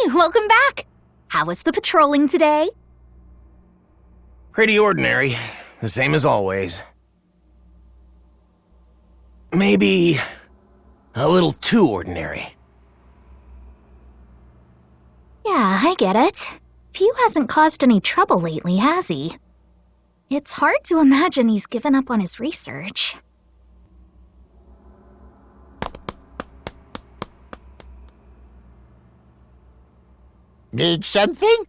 welcome back! How was the patrolling today? Pretty ordinary. The same as always. Maybe a little too ordinary. Yeah, I get it. Fu hasn't caused any trouble lately, has he? It's hard to imagine he's given up on his research. Need something?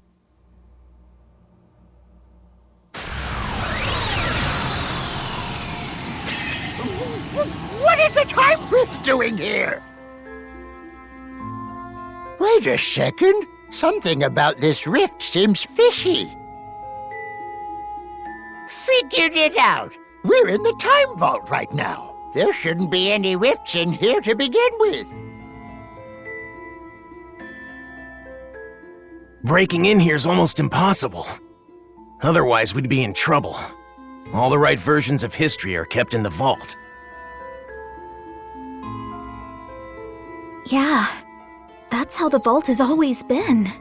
What is a time rift doing here? Wait a second. Something about this rift seems fishy. Figured it out. We're in the time vault right now. There shouldn't be any rifts in here to begin with. Breaking in here's almost impossible. Otherwise, we'd be in trouble. All the right versions of history are kept in the vault. Yeah, that's how the vault has always been.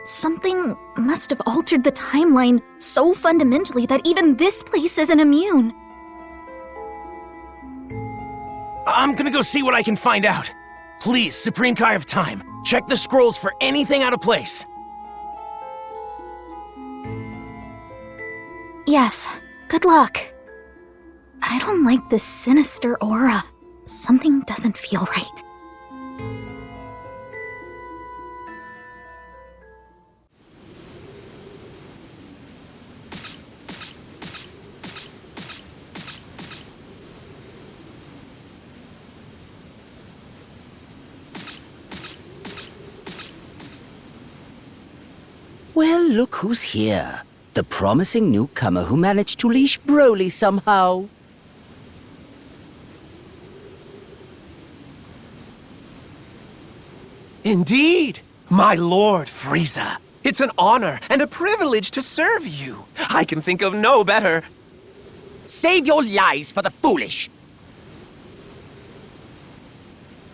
Something must have altered the timeline so fundamentally that even this place isn't immune. I'm gonna go see what I can find out. Please, Supreme Kai of Time, check the scrolls for anything out of place. Yes, good luck. I don't like this sinister aura. Something doesn't feel right. Well, look who's here. The promising newcomer who managed to leash Broly somehow. Indeed, my Lord Frieza. It's an honor and a privilege to serve you. I can think of no better. Save your lies for the foolish.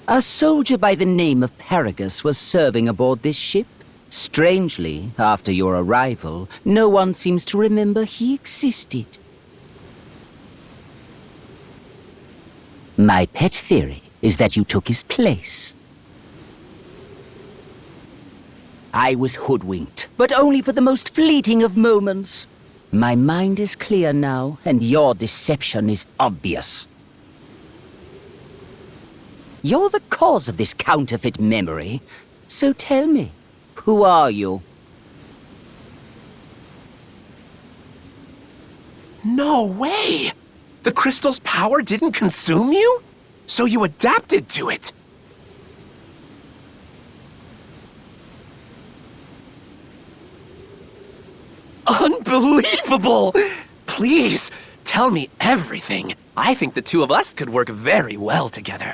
A soldier by the name of Paragus was serving aboard this ship. Strangely, after your arrival, no one seems to remember he existed. My pet theory is that you took his place. I was hoodwinked, but only for the most fleeting of moments. My mind is clear now, and your deception is obvious. You're the cause of this counterfeit memory, so tell me. Who are you? No way! The crystal's power didn't consume you? So you adapted to it! Unbelievable! Please, tell me everything. I think the two of us could work very well together.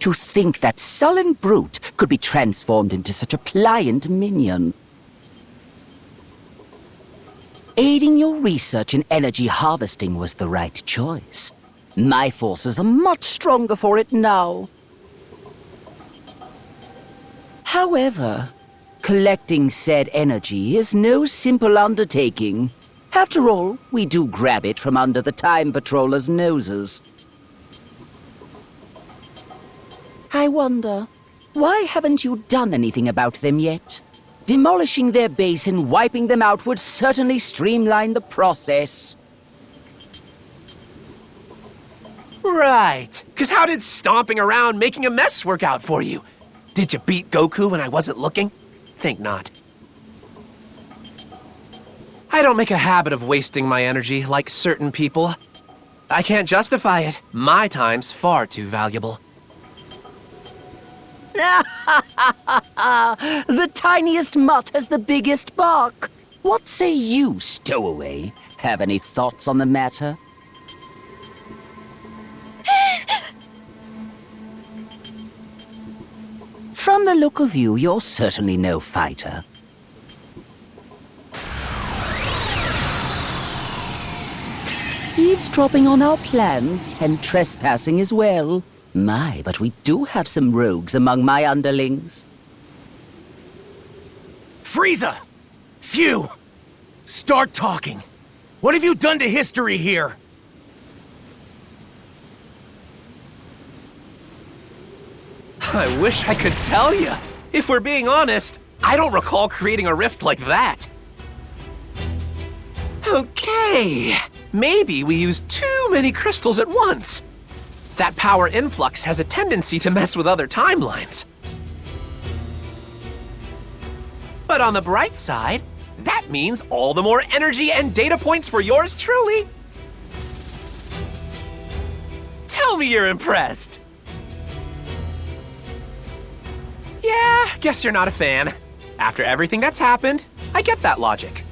To think that sullen brute could be transformed into such a pliant minion. Aiding your research in energy harvesting was the right choice. My forces are much stronger for it now. However, collecting said energy is no simple undertaking. After all, we do grab it from under the Time Patrollers' noses. I wonder, why haven't you done anything about them yet? Demolishing their base and wiping them out would certainly streamline the process. Right. 'Cause how did stomping around making a mess work out for you? Did you beat Goku when I wasn't looking? Think not. I don't make a habit of wasting my energy like certain people. I can't justify it. My time's far too valuable. The tiniest mutt has the biggest bark. What say you, stowaway? Have any thoughts on the matter? From the look of you, you're certainly no fighter. eavesdropping on our plans and trespassing as well. My, but we do have some rogues among my underlings. Frieza! Fu! Start talking. What have you done to history here? I wish I could tell you. If we're being honest, I don't recall creating a rift like that. Okay, maybe we used too many crystals at once. That power influx has a tendency to mess with other timelines. But on the bright side, that means all the more energy and data points for yours truly. Tell me you're impressed. Yeah, guess you're not a fan. After everything that's happened, I get that logic.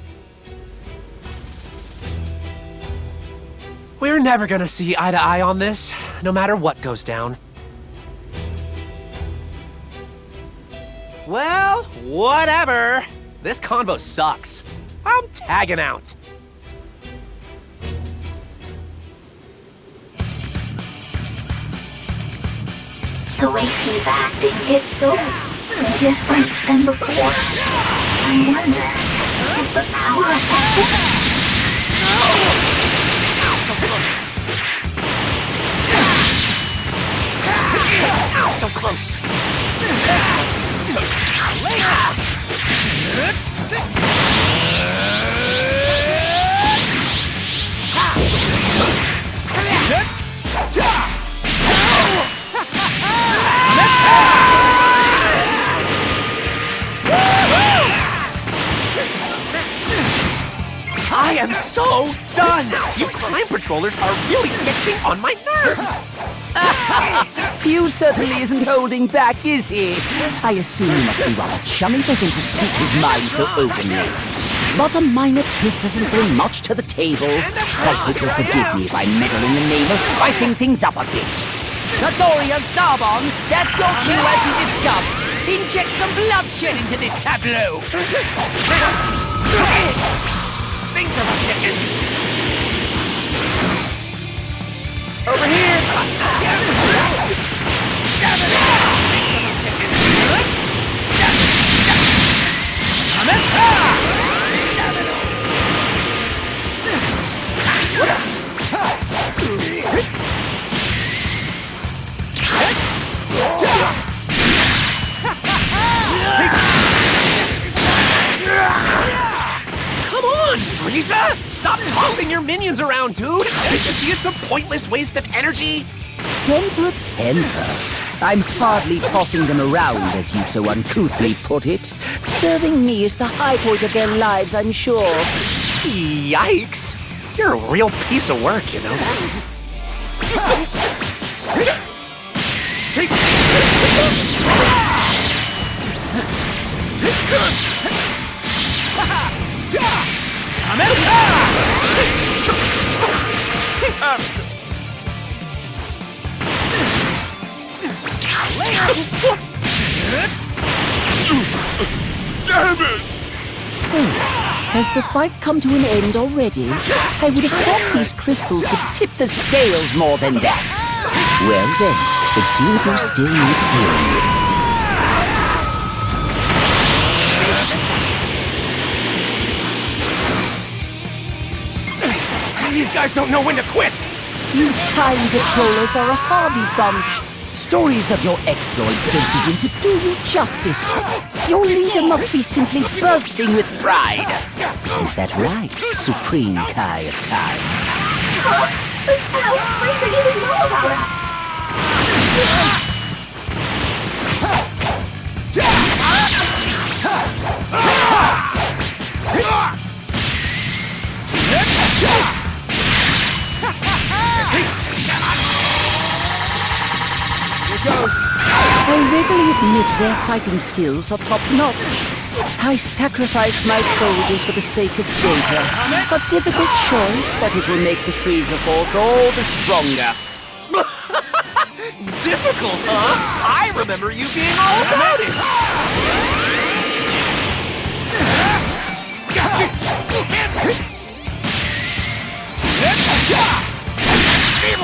We're never gonna see eye to eye on this, no matter what goes down. Well, whatever. This convo sucks. I'm tagging out. The way Fu's acting, it's so different than before. I wonder, does the power affect him? Ow, so close. I am so done! You time patrollers are really getting on my nerves! Fu certainly isn't holding back, is he? I assume he must be rather chummy for him to speak his mind so openly. But a minor tiff doesn't bring much to the table. I hope you'll forgive me if I meddle in the name of spicing things up a bit. Notorious Zarbon, that's your cue as we discussed. Inject some bloodshed into this tableau. Things are about to get interesting. Over here! Come on, Frieza! Stop tossing your minions around, dude! Can't you see it's a pointless waste of energy? Temper, temper. I'm hardly tossing them around, as you so uncouthly put it. Serving me is the high point of their lives, I'm sure. Yikes! You're a real piece of work, you know that? Damn it! Has the fight come to an end already? I would have thought these crystals would tip the scales more than that. Well then, it seems you still need dealing with. These guys don't know when to quit! You time patrollers are a hardy bunch. Stories of your exploits don't begin to do you justice. Your leader must be simply bursting with pride. Isn't that right, Supreme Kai of Time? But how does Frieza even know about us? I readily admit their fighting skills are top-notch. I sacrificed my soldiers for the sake of data. A difficult choice, but it will make the Frieza Force all the stronger. Difficult, huh? I remember you being all about it!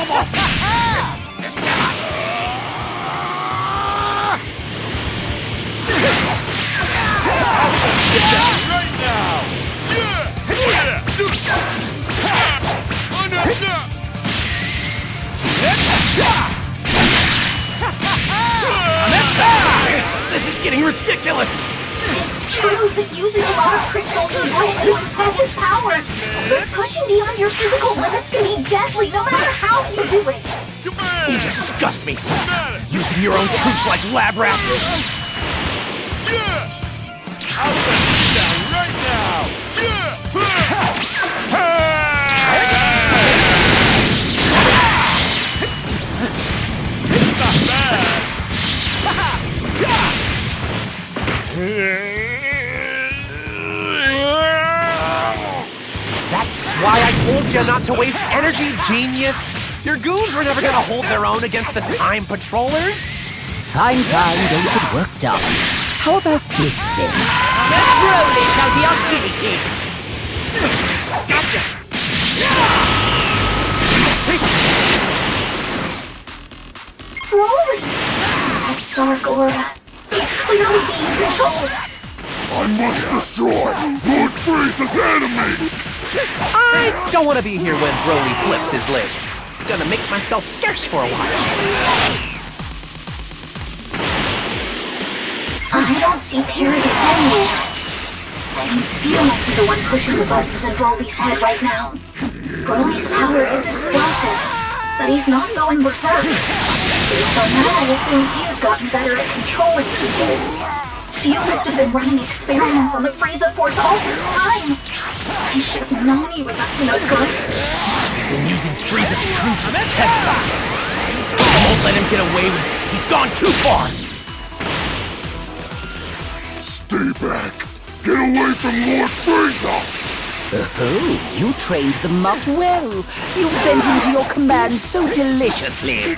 Right now! This is getting ridiculous! It's true that using a lot of crystals can grow impressive powers. But pushing beyond your physical limits can be deadly no matter how you do it. You disgust me, Frieza! Using your own troops like lab rats! I'll let you down right now! Not bad! That's why I told you not to waste energy, genius! Your goons were never gonna hold their own against the Time Patrollers! Fine, don't get worked up. How about this then? Broly shall be our guinea pig! Gotcha! Broly! That dark aura. He's clearly being controlled. I must destroy Lord Frieza's enemies! I don't want to be here when Broly flips his lid. Gonna make myself scarce for a while. I don't see Paradise anywhere. That means Fu must be the one pushing the buttons in Broly's head right now. Broly's power is explosive, but he's not going berserk. Based on that, I assume Fu's gotten better at controlling people. Fu must have been running experiments on the Frieza Force all this time. I should have known he was up to no good. He's been using Frieza's troops as test subjects. I won't let him get away with it. He's gone too far. Stay back! Get away from Lord Frieza! Oh, you trained the mutt well. You bent into your command so deliciously.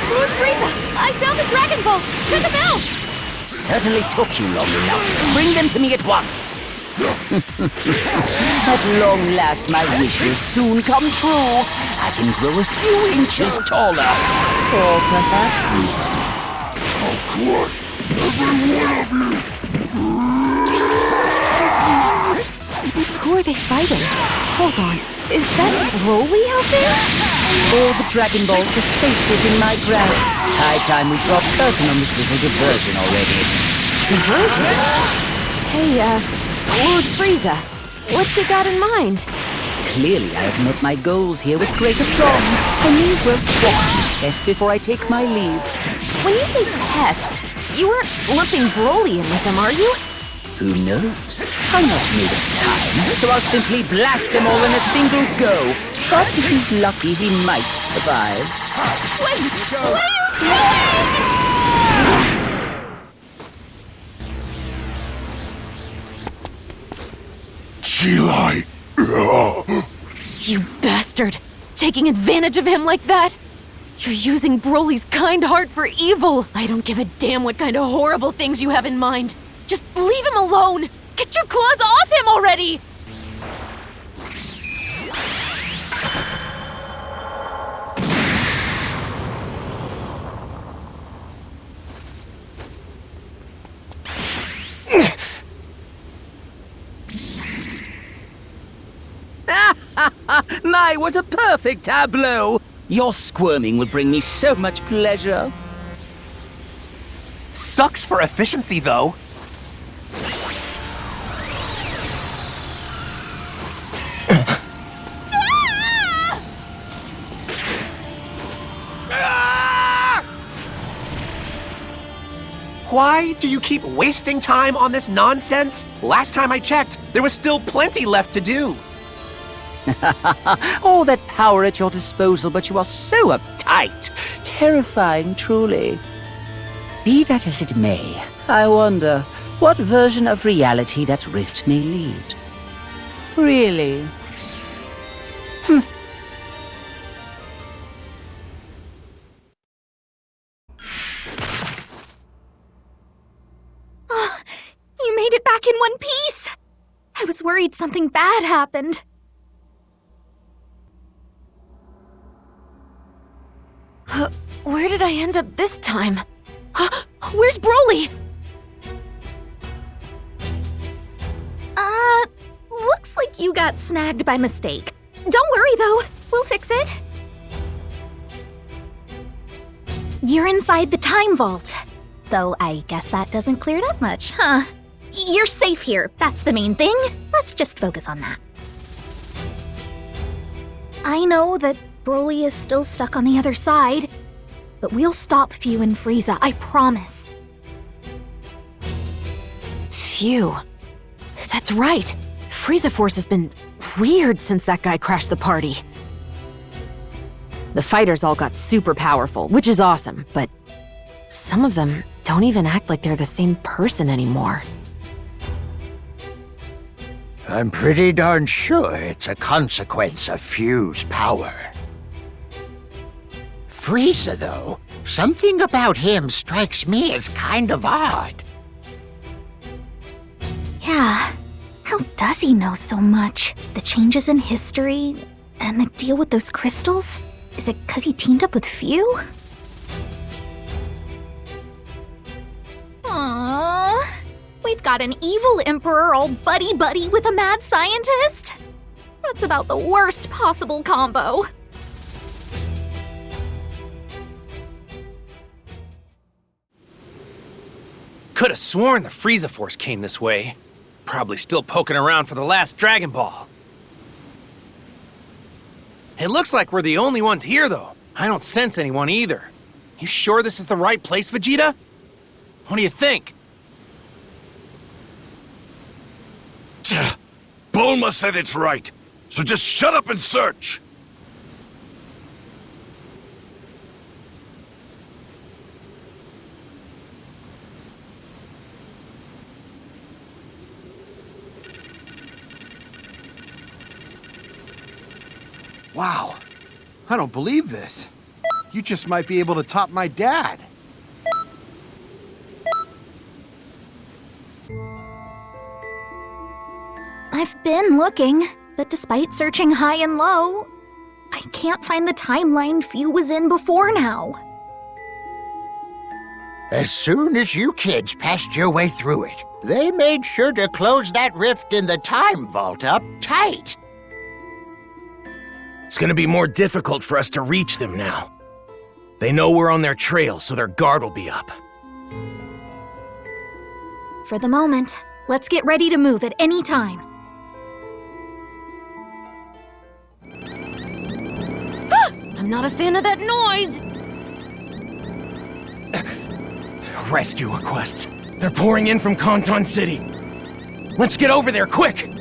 Lord Frieza! I found the Dragon Balls! Check them out! Certainly took you long enough. Bring them to me at once. At long last, my wish will soon come true. I can grow a few inches taller. Or perhaps I'll crush every one of you! Who are they fighting? Hold on. Is that Broly out there? all the Dragon Balls are safe within my grasp. High time we drop curtain on this little diversion already. Diversion? Hey, Lord Frieza, what you got in mind? Clearly I have met my goals here with great aplomb. I may as well squash this pest before I take my leave. When you say pests, you aren't lumping Broly in with them, are you? Who knows? I'm not made of time, so I'll simply blast them all in a single go. But if he's lucky, he might survive. Wait! What are G-Light! you doing? You bastard! Taking advantage of him like that? You're using Broly's kind heart for evil! I don't give a damn what kind of horrible things you have in mind. Just leave him alone! Get your claws off him already! My, what a perfect tableau! Your squirming will bring me so much pleasure. Sucks for efficiency, though. Why do you keep wasting time on this nonsense? Last time I checked, there was still plenty left to do. All that power at your disposal, but you are so uptight. Terrifying, truly. Be that as it may, I wonder what version of reality that rift may lead. Really? You made it back in one piece! I was worried something bad happened. Where did I end up this time? Where's Broly? Looks like you got snagged by mistake. Don't worry though, we'll fix it. You're inside the time vault. Though I guess that doesn't clear it up much, huh? You're safe here, that's the main thing. Let's just focus on that. I know that Broly is still stuck on the other side, but we'll stop Fu and Frieza, I promise. Phew. That's right. Frieza Force has been weird since that guy crashed the party. The fighters all got super powerful, which is awesome, but some of them don't even act like they're the same person anymore. I'm pretty darn sure it's a consequence of Fu's power. Frieza, though, something about him strikes me as kind of odd. Yeah, how does he know so much? The changes in history, and the deal with those crystals? Is it 'cause he teamed up with Fu? Aww, we've got an evil emperor all buddy-buddy with a mad scientist? That's about the worst possible combo. Could have sworn the Frieza Force came this way. Probably still poking around for the last Dragon Ball. It looks like we're the only ones here, though. I don't sense anyone either. You sure this is the right place, Vegeta? What do you think? Bulma said it's right, so just shut up and search! Wow, I don't believe this. You just might be able to top my dad. I've been looking, but despite searching high and low, I can't find the timeline Fu was in before now. As soon as you kids passed your way through it, they made sure to close that rift in the time vault up tight. It's gonna be more difficult for us to reach them now. They know we're on their trail, so their guard will be up. For the moment, let's get ready to move at any time. I'm not a fan of that noise! Rescue requests. They're pouring in from Conton City. Let's get over there, quick!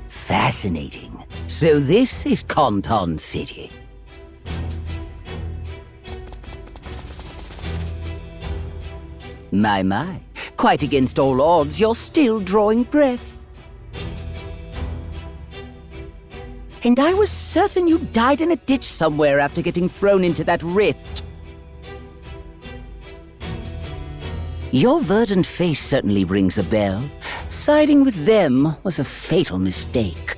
Fascinating. So this is Conton City. My. Quite against all odds, you're still drawing breath. And I was certain you died in a ditch somewhere after getting thrown into that rift. Your verdant face certainly rings a bell. Siding with them was a fatal mistake.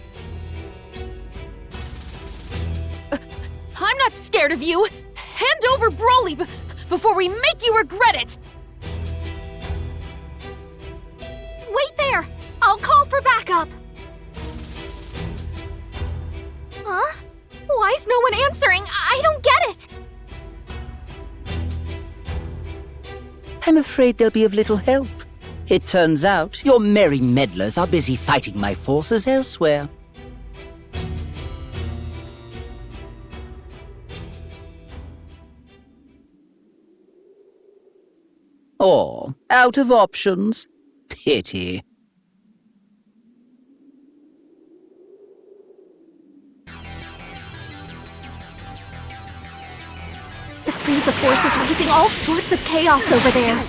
I'm not scared of you! Hand over Broly before we make you regret it! back up. Huh? Why is no one answering? I don't get it! I'm afraid they'll be of little help. It turns out your merry meddlers are busy fighting my forces elsewhere. Or out of options. Pity. The Frieza force is raising all sorts of chaos over there.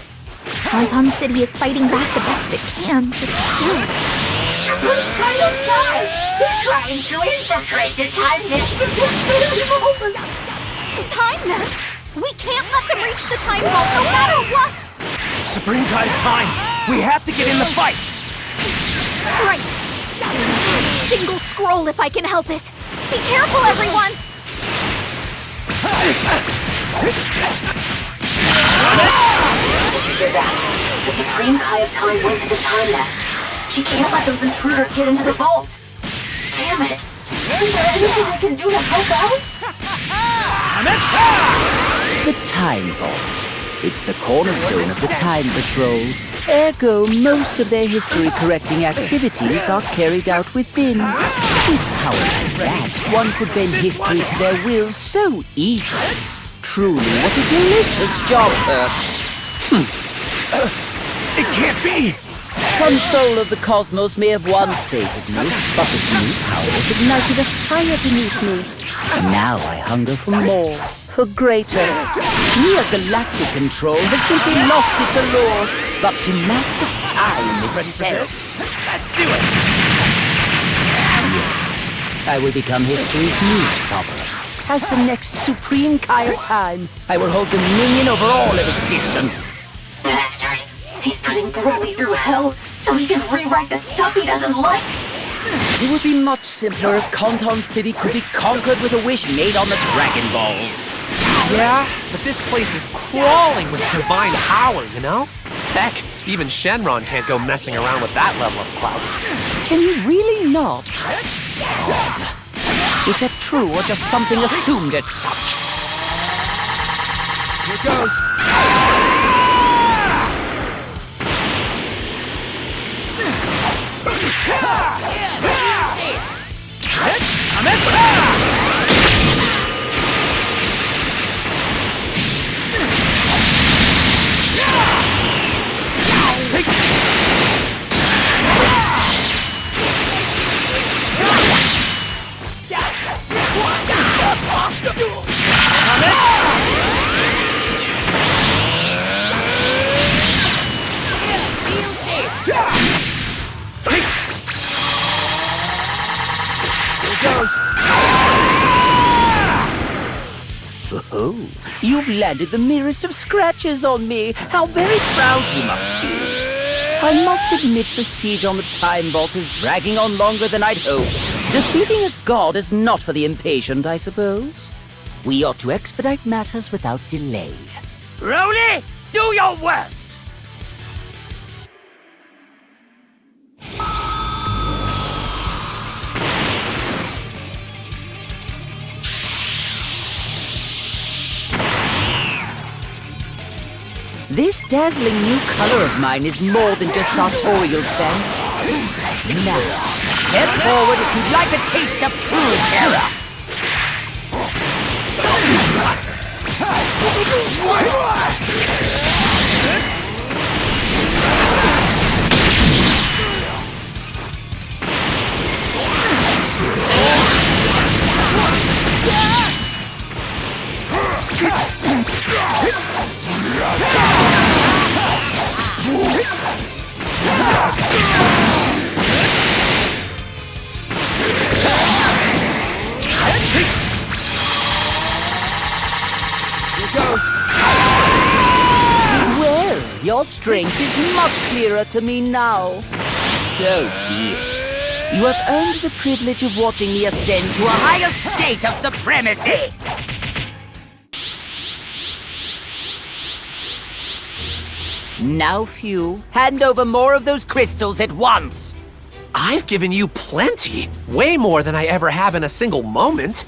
Conton City is fighting back the best it can, but still. Supreme kind of time! They're trying to infiltrate the time nest to destroy evil! The time nest? We can't let them reach the time vault no matter what! Supreme Guide Time! We have to get in the fight! Right. Single scroll if I can help it. Be careful, everyone! Did you hear that? The Supreme Kai of Time went to the time nest. She can't let those intruders get into the vault. Damn it! Isn't there anything I can do to help out? The Time Vault. It's the cornerstone of the Time Patrol. Ergo, most of their history-correcting activities are carried out within. With power like that, one could bend history to their will so easily. Truly, what a delicious job, Kurt. It can't be! Control of the cosmos may have once sated me, but this new power has ignited a fire beneath me. Now I hunger for more, for greater. Mere galactic control has simply lost its allure, but to master time itself. Let's do it! Yes, I will become history's new sovereign. As the next Supreme Kai of Time, I will hold dominion over all of existence. Bastard! He's putting Broly through hell so he can rewrite the stuff he doesn't like! It would be much simpler if Conton City could be conquered with a wish made on the Dragon Balls. Yeah, but this place is crawling with divine power, you know? Heck, even Shenron can't go messing around with that level of clout. Can you really not? God. Is that true or just something assumed as such? Here goes. Oh, you've landed the merest of scratches on me. How very proud you must feel. I must admit the siege on the Time Vault is dragging on longer than I'd hoped. Defeating a god is not for the impatient, I suppose. We ought to expedite matters without delay. Broly, do your worst! This dazzling new color of mine is more than just sartorial fancy. Now, step forward if you'd like a taste of true terror. Well, your strength is much clearer to me now. So be it. You have earned the privilege of watching me ascend to a higher state of supremacy. Now, Fu, hand over more of those crystals at once. I've given you plenty. Way more than I ever have in a single moment.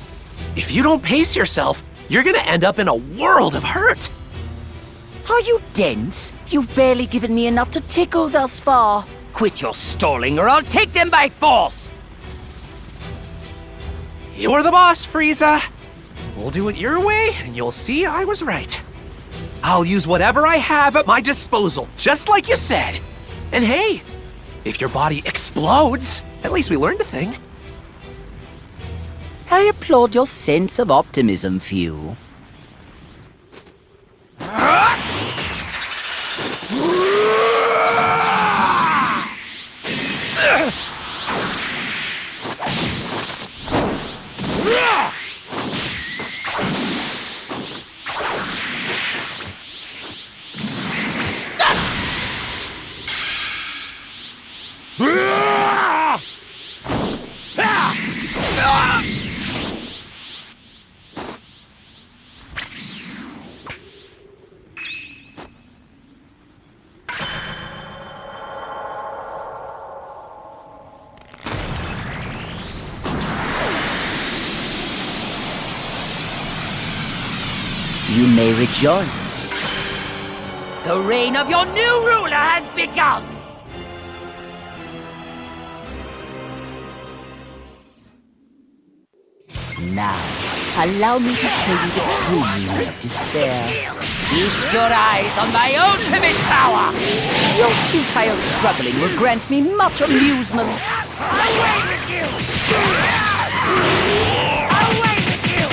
If you don't pace yourself, you're gonna end up in a world of hurt. Are you dense? You've barely given me enough to tickle thus far. Quit your stalling or I'll take them by force! You're the boss, Frieza. We'll do it your way, and you'll see I was right. I'll use whatever I have at my disposal, just like you said. And hey, if your body explodes, at least we learned a thing. I applaud your sense of optimism, Fu. You may rejoice. The reign of your new ruler has begun! Now, allow me to show you the true meaning of despair. Feast your eyes on my ultimate power! Your futile struggling will grant me much amusement. Away with you! Away with you!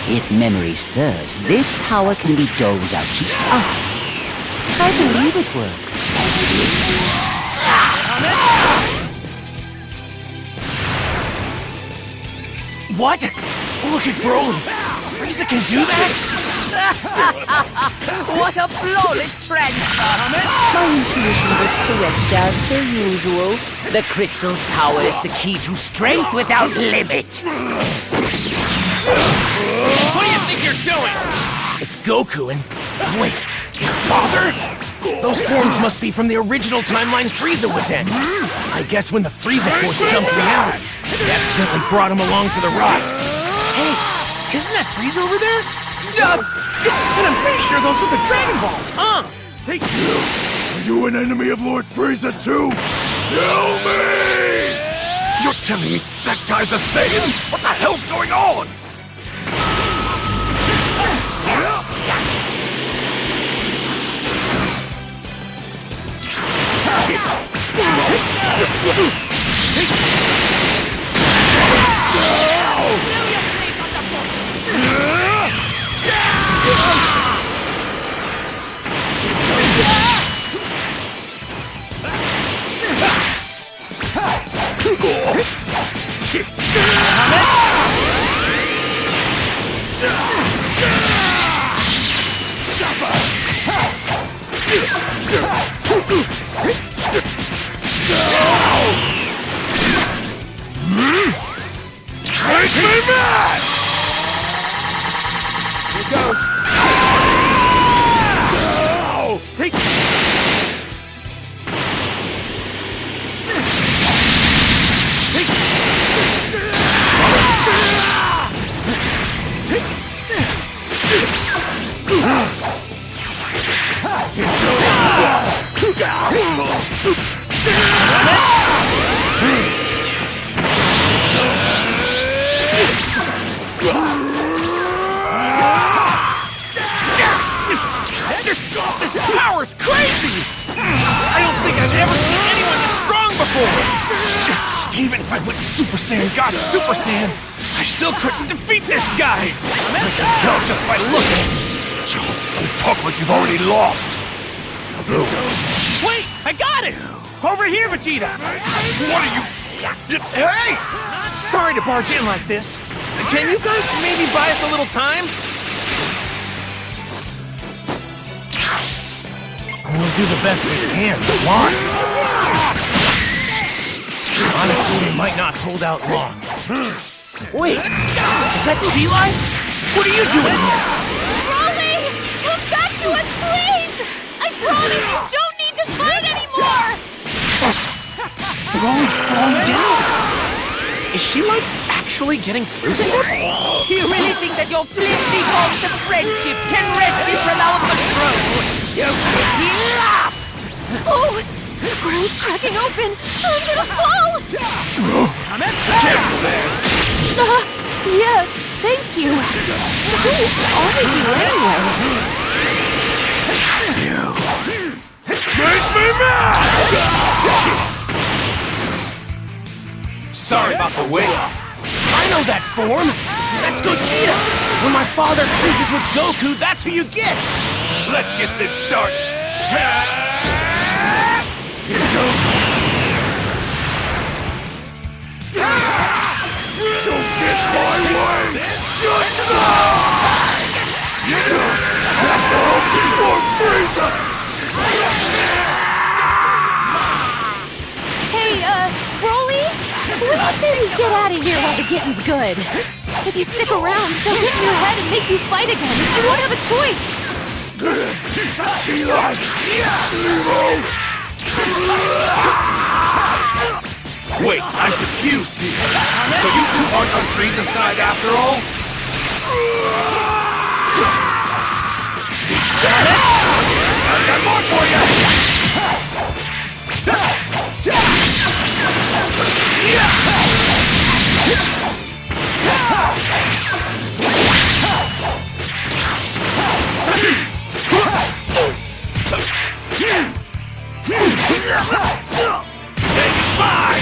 If memory serves, this power can be doled out to us. I believe it works like this. What? Look at Broly. Frieza can do that? What a flawless transfer! My intuition was correct as per usual. The crystal's power is the key to strength without limit. What do you think you're doing? It's Goku and... Wait, your father? Those forms must be from the original timeline Frieza was in. I guess when the Frieza Force jumped realities, they accidentally brought him along for the ride. Hey, isn't that Frieza over there? And I'm pretty sure those are the Dragon Balls, huh? Are you an enemy of Lord Frieza too? Tell me! You're telling me that guy's a Saiyan? What the hell's going on? Make me mad! Here goes. No! See? Even if I went Super Saiyan God Super Saiyan, I still couldn't defeat this guy! I can tell just by looking. Don't talk like you've already lost. Wait, I got it! Over here, Vegeta! What are you... Hey! Sorry to barge in like this. Can you guys maybe buy us a little time? We'll do the best we can, but why? Honestly, we might not hold out long. Wait, is that G-Line? What are you doing here? Broly! Come back to us, please! I promise you don't need to fight anymore! Broly's slowing down. Is she, like, actually getting through to him? You really think that your flimsy bonds of friendship can rescue from our control? Don't make me laugh! Oh! The ground's cracking open! I'm gonna fall! Careful there! Yeah, thank you. Who are you anyway? Make me mad! Sorry about the wait. I know that form! That's Gogeta! When my father freezes with Goku, that's who you get! Let's get this started. Here goes. Don't get my way! Just die! Lord Frieza! Hey, Broly? When you say we get out of here while the getting's good? If you stick around, they'll get in your head and make you fight again. You won't have a choice. She lost! Wait, I'm confused here. So you two aren't on Frieza's side after all? I've got more for you! Say goodbye!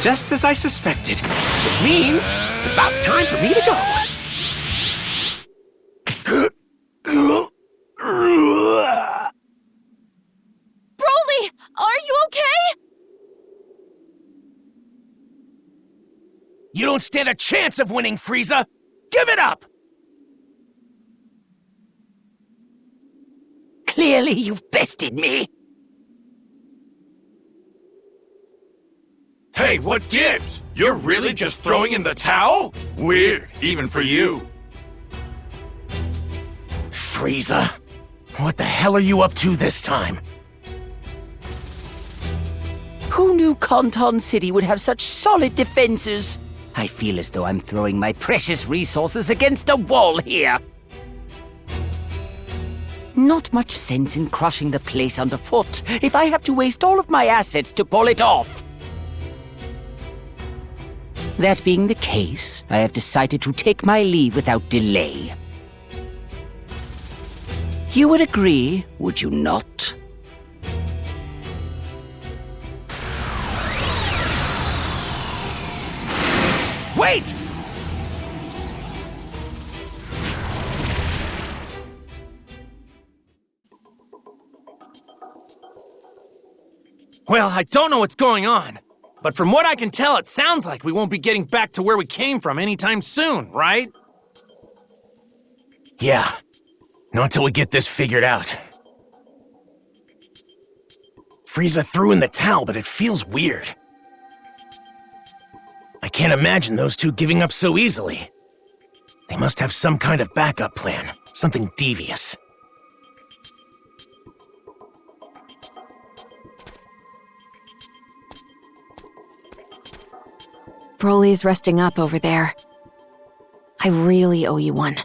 Just as I suspected, which means it's about time for me to go. Broly, are you okay? You don't stand a chance of winning, Frieza! Give it up! Clearly you've bested me. Hey, what gives? You're really just throwing in the towel? Weird, even for you. Frieza, what the hell are you up to this time? Who knew Conton City would have such solid defenses? I feel as though I'm throwing my precious resources against a wall here. Not much sense in crushing the place underfoot if I have to waste all of my assets to pull it off. That being the case, I have decided to take my leave without delay. You would agree, would you not? Wait! Well, I don't know what's going on, but from what I can tell, it sounds like we won't be getting back to where we came from anytime soon, right? Yeah. Not until we get this figured out. Frieza threw in the towel, but it feels weird. I can't imagine those two giving up so easily. They must have some kind of backup plan, something devious. Broly's resting up over there. I really owe you one.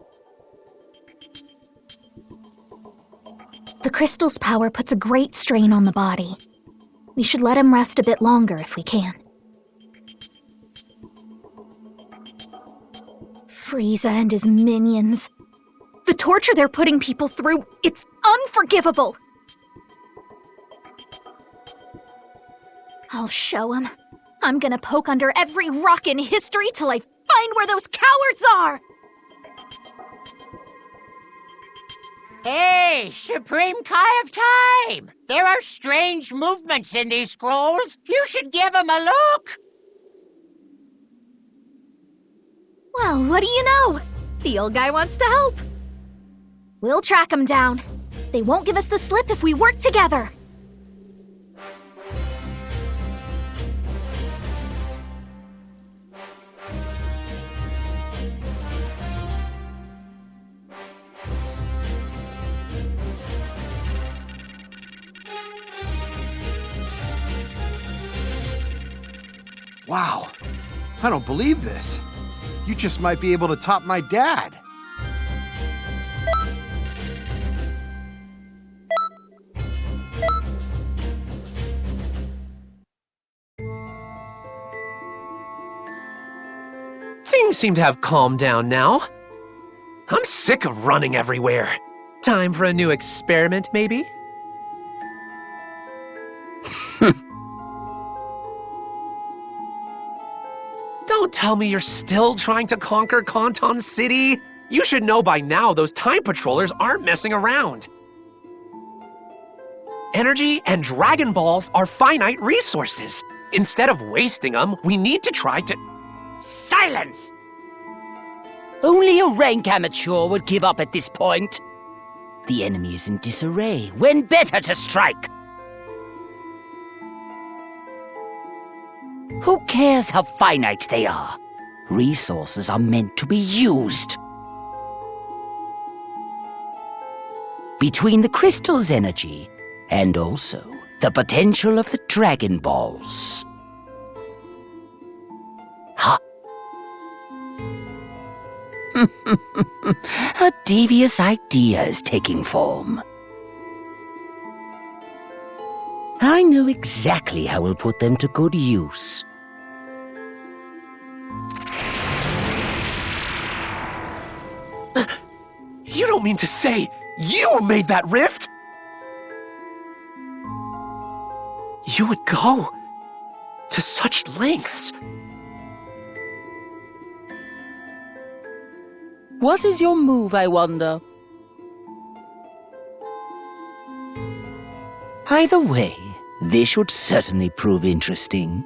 The crystal's power puts a great strain on the body. We should let him rest a bit longer if we can. Frieza and his minions. The torture they're putting people through, it's unforgivable! I'll show him. I'm gonna poke under every rock in history till I find where those cowards are! Hey, Supreme Kai of Time! There are strange movements in these scrolls. You should give them a look! Well, what do you know? The old guy wants to help. We'll track him down. They won't give us the slip if we work together. Wow. I don't believe this. You just might be able to top my dad. Things seem to have calmed down now. I'm sick of running everywhere. Time for a new experiment, maybe? Don't tell me you're still trying to conquer Conton City. You should know by now those time patrollers aren't messing around. Energy and Dragon Balls are finite resources. Instead of wasting them, we need to try to... Silence! Only a rank amateur would give up at this point. The enemy is in disarray. When better to strike? Who cares how finite they are? Resources are meant to be used. Between the crystal's energy and also the potential of the Dragon Balls. Huh? A devious idea is taking form. I know exactly how we'll put them to good use. You don't mean to say you made that rift? You would go to such lengths. What is your move, I wonder? Either way, this should certainly prove interesting.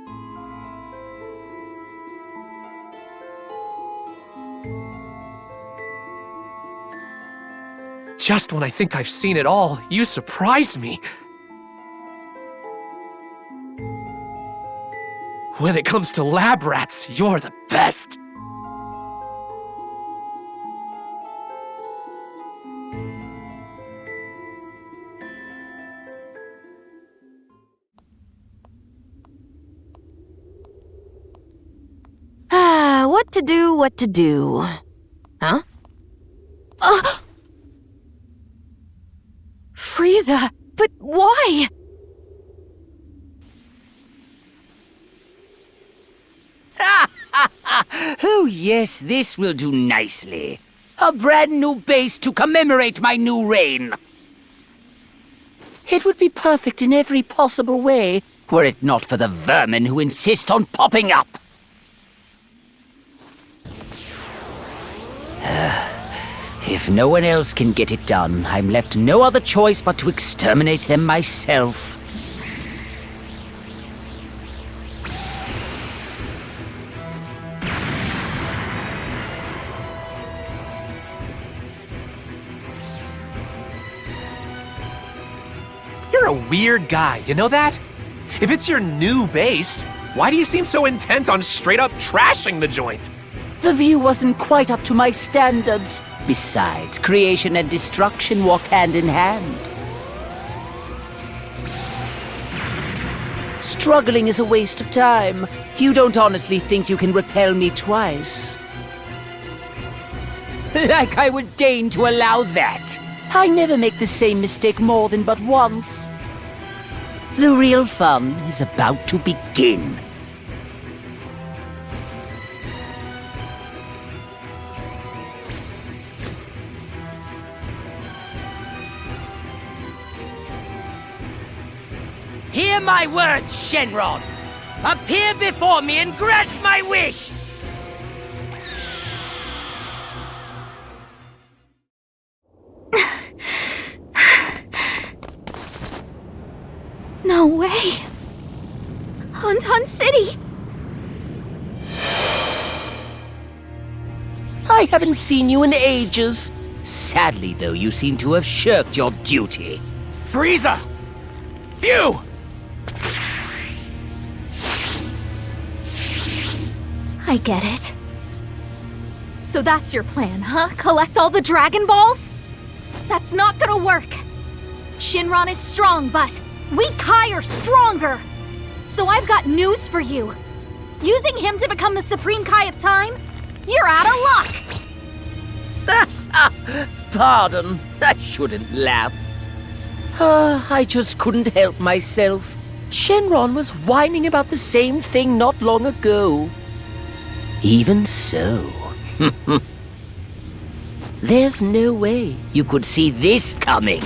Just when I think I've seen it all, you surprise me. When it comes to lab rats, you're the best. What to do? Huh? Frieza, but why? Oh yes, this will do nicely. A brand new base to commemorate my new reign. It would be perfect in every possible way, were it not for the vermin who insist on popping up. If no one else can get it done, I'm left no other choice but to exterminate them myself. a weird guy, you know that? If it's your new base, why do you seem so intent on straight up trashing the joint? The view wasn't quite up to my standards. Besides, creation and destruction walk hand in hand. Struggling is a waste of time. You don't honestly think you can repel me twice? Like I would deign to allow that. I never make the same mistake more than but once. The real fun is about to begin. Hear my words, Shenron! Appear before me and grant my wish! No way! Conton City! I haven't seen you in ages. Sadly, though, you seem to have shirked your duty. Frieza! Fu! I get it. So that's your plan, huh? Collect all the Dragon Balls? That's not gonna work. Shenron is strong, but we Kai are stronger. So I've got news for you. Using him to become the Supreme Kai of Time? You're out of luck! Pardon, I shouldn't laugh. I just couldn't help myself. Shenron was whining about the same thing not long ago. Even so, there's no way you could see this coming.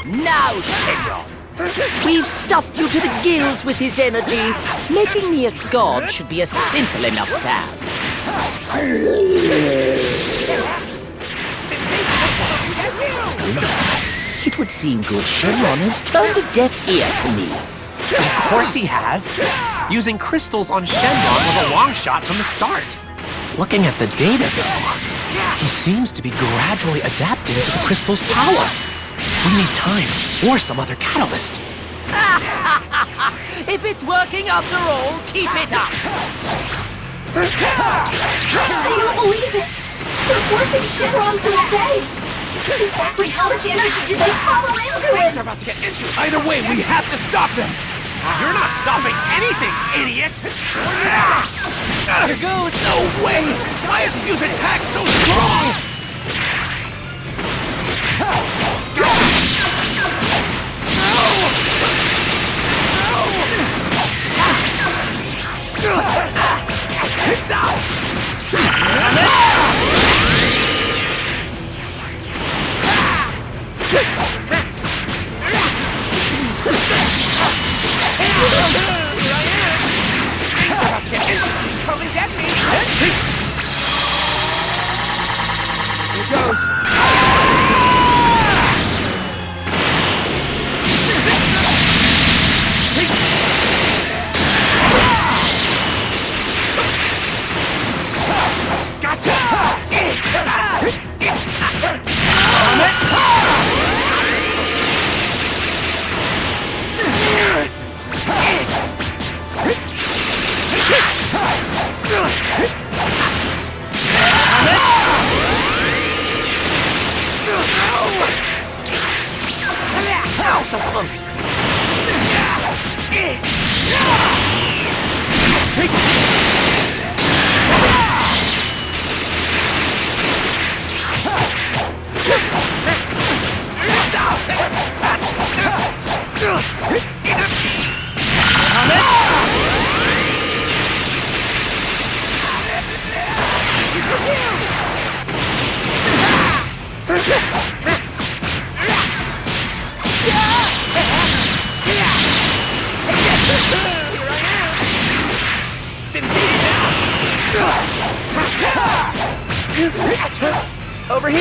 Now, Shenron! We've stuffed you to the gills with this energy. Making me a god should be a simple enough task. It would seem good Shenron has turned a deaf ear to me. Of course he has. Using crystals on Shenron was a long shot from the start. Looking at the data, though, he seems to be gradually adapting to the crystal's power. We need time, or some other catalyst. If it's working after all, keep it up! I don't believe it! They're forcing Shenron to obey! Exactly how much energy did they follow into it? They're about to get interested. Either way, we have to stop them! You're not stopping anything, idiot! There goes! No way! Why is Fu's attack so strong? Here goes. So close! Over here!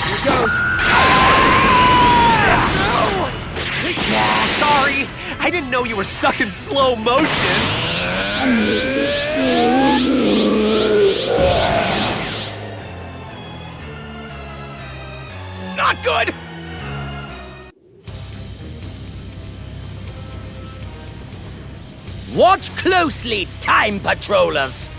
Here goes. Yeah, sorry. I didn't know you were stuck in slow motion. Not good! Watch closely, Time Patrollers!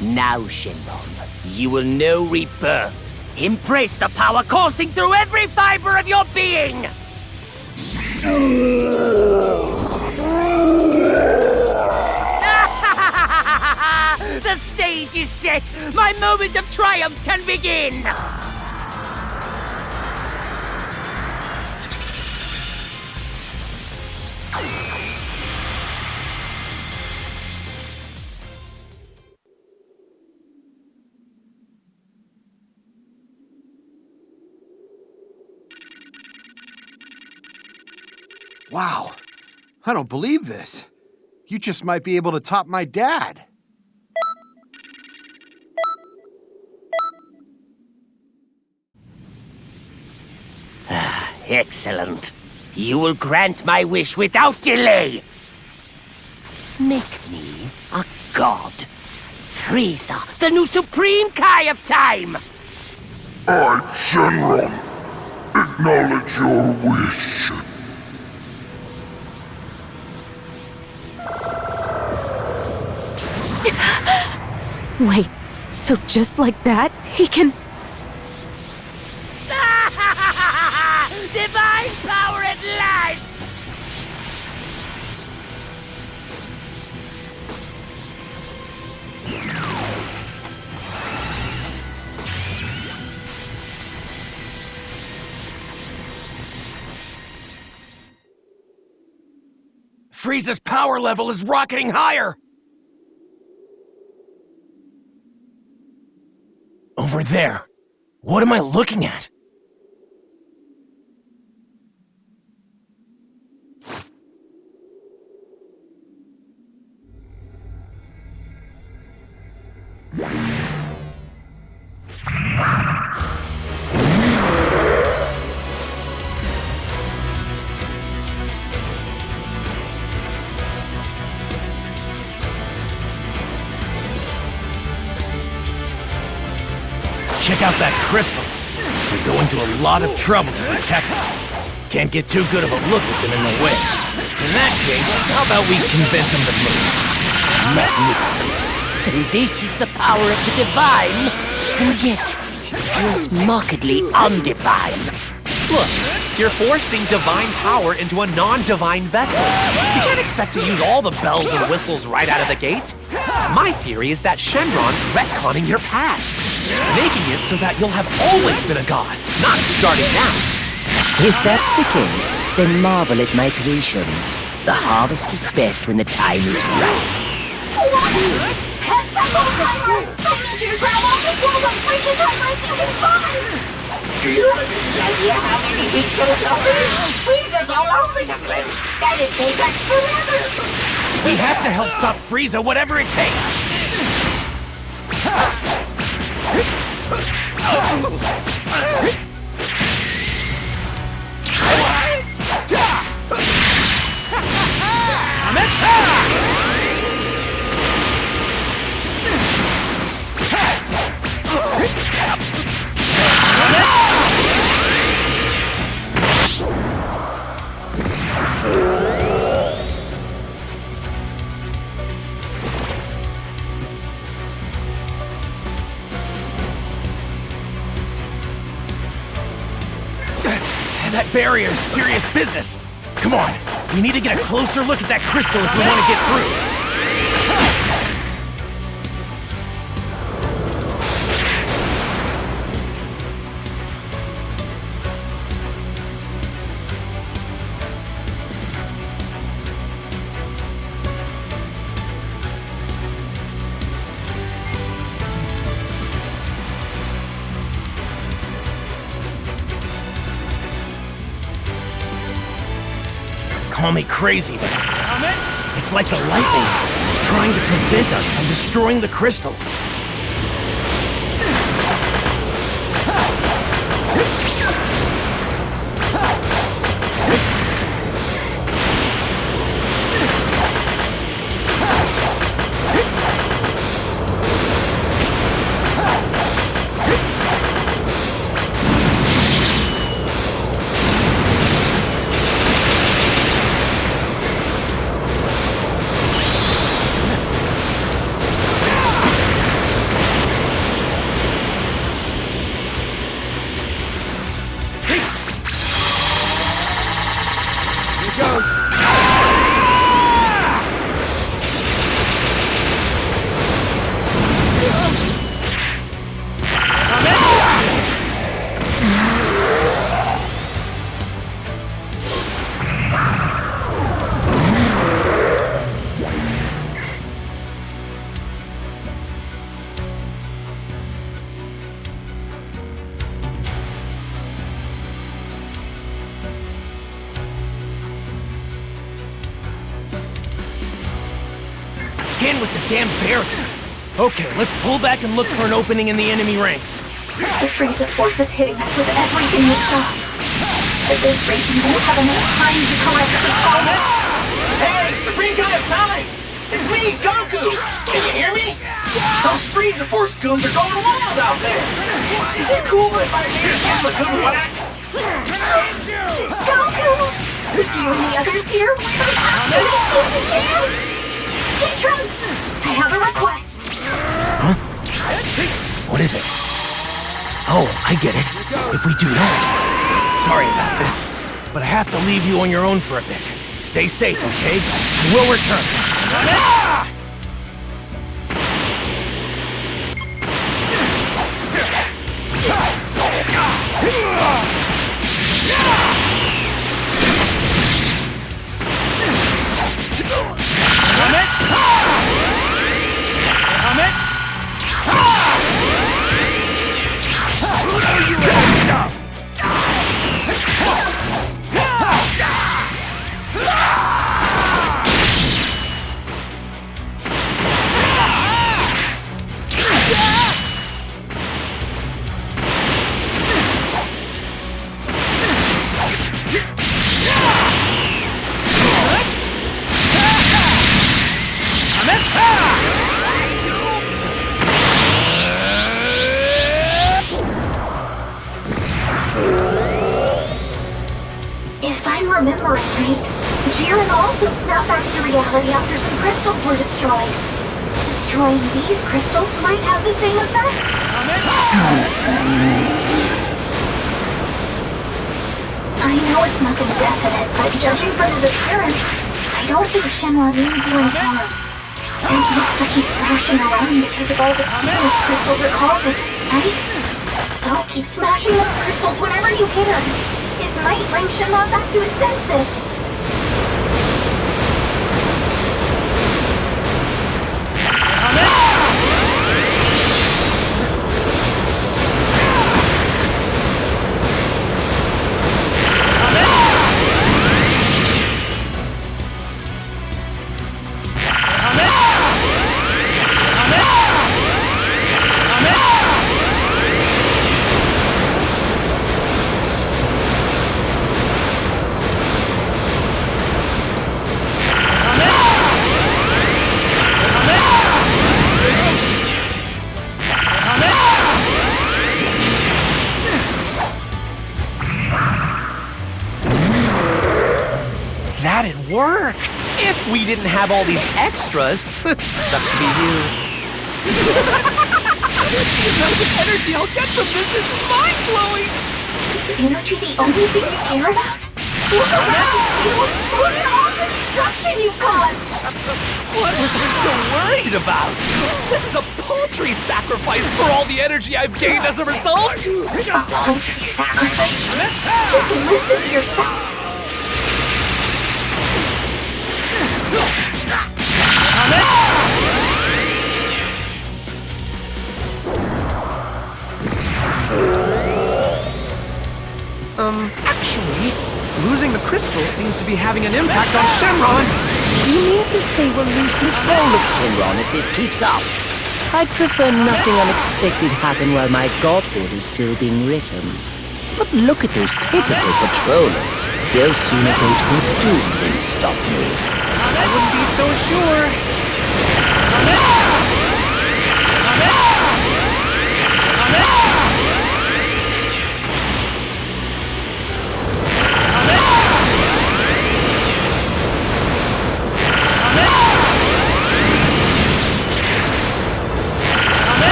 Now, Shenron, you will know rebirth. Embrace the power coursing through every fiber of your being! The stage is set! My moment of triumph can begin! Wow. I don't believe this. You just might be able to top my dad. Excellent. You will grant my wish without delay. Make me a god. Frieza, the new supreme Kai of time. I, Shenron, acknowledge your wish. Wait, so just like that, he can... Divine power at last! Frieza's power level is rocketing higher! Over there. What am I looking at? Check out that crystal. We're going to a lot of trouble to protect it. Can't get too good of a look with them in the way. In that case, how about we convince them to move? Magnificent. So this is the power of the divine, and yet it feels markedly undivine. Look, you're forcing divine power into a non-divine vessel. You can't expect to use all the bells and whistles right out of the gate. My theory is that Shenron's retconning your past, making it so that you'll have always been a god, not starting now. If that's the case, then marvel at my creations. The harvest is best when the time is right. I need you to grab all the global freaking timelines you can find! Do you have any idea how many big shows are there? Frieza's all over the place. That'd take us forever. We have to help stop Frieza, whatever it takes! That barrier is serious business. Come on, we need to get a closer look at that crystal if we want to get through. call me crazy, but it's like the lightning is trying to prevent us from destroying the crystals. Again with the damn barrier. Okay, let's pull back and look for an opening in the enemy ranks. The Frieza force is hitting us with everything we've got. At this rate, we won't have enough time to collect this fall. Hey, Supreme Guy of Time! It's me, Goku! Can you hear me? Those Frieza Force goons are going wild out there! Is it cool if I name the goon whack? Goku! Do you and the others here want to stand a chance? Hey, Trunks! I have a request. Huh? What is it? Oh, I get it. If we do that... Sorry about this, but I have to leave you on your own for a bit. Stay safe, okay? I will return. If I'm remembering right, Jiren also snapped back to reality after some crystals were destroyed. Destroying these crystals might have the same effect. I know it's nothing definite, but judging from his appearance, I don't think Shenron means you any harm. It looks like he's thrashing around because of all the pain those crystals are causing, right? So keep smashing those crystals whenever you hit him. It might bring Shenron back to his senses. That'd work! If we didn't have all these extras. Sucks to be you. The amount of energy I'll get from this is mind-blowing! Is energy the only thing you care about? Look around you! Look at all the destruction you've caused! What was I so worried about? This is a paltry sacrifice for all the energy I've gained as a result! A paltry sacrifice? Just listen to yourself! Actually, losing the crystal seems to be be having an impact on Shenron. Do you mean to say we'll lose control of Shenron if this keeps up? I'd prefer nothing unexpected happen while my godhood is still being written. But look at those pitiful patrollers. They'll sooner go to their doom than stop me. I wouldn't be so sure.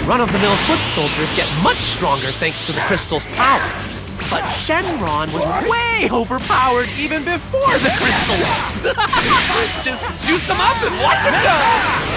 Run-of-the-mill foot soldiers get much stronger thanks to the crystal's power. But Shenron was way overpowered even before the crystals. Just juice them up and watch them go.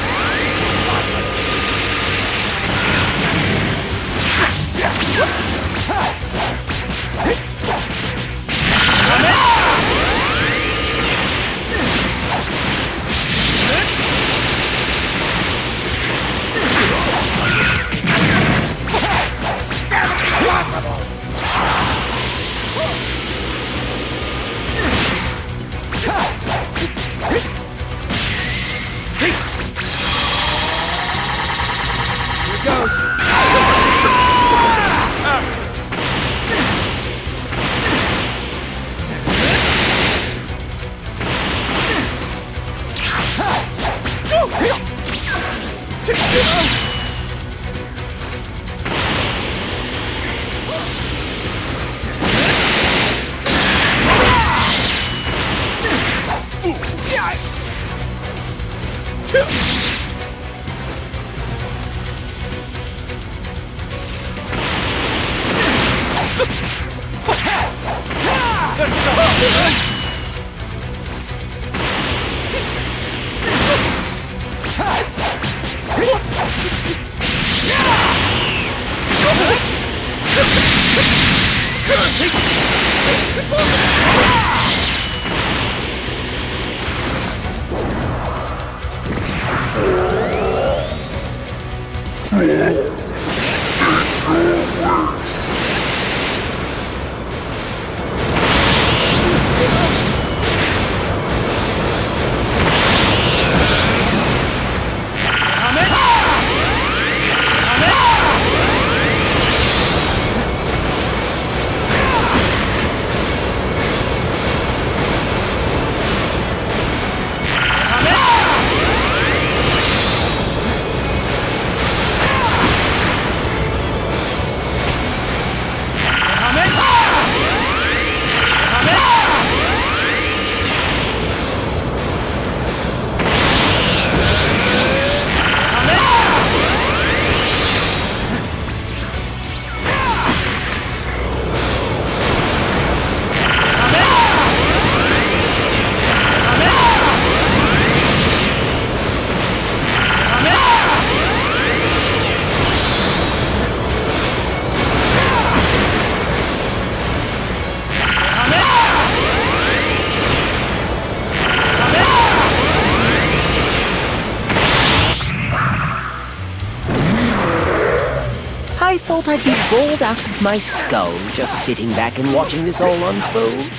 I thought I'd be bored out of my skull just sitting back and watching this all unfold.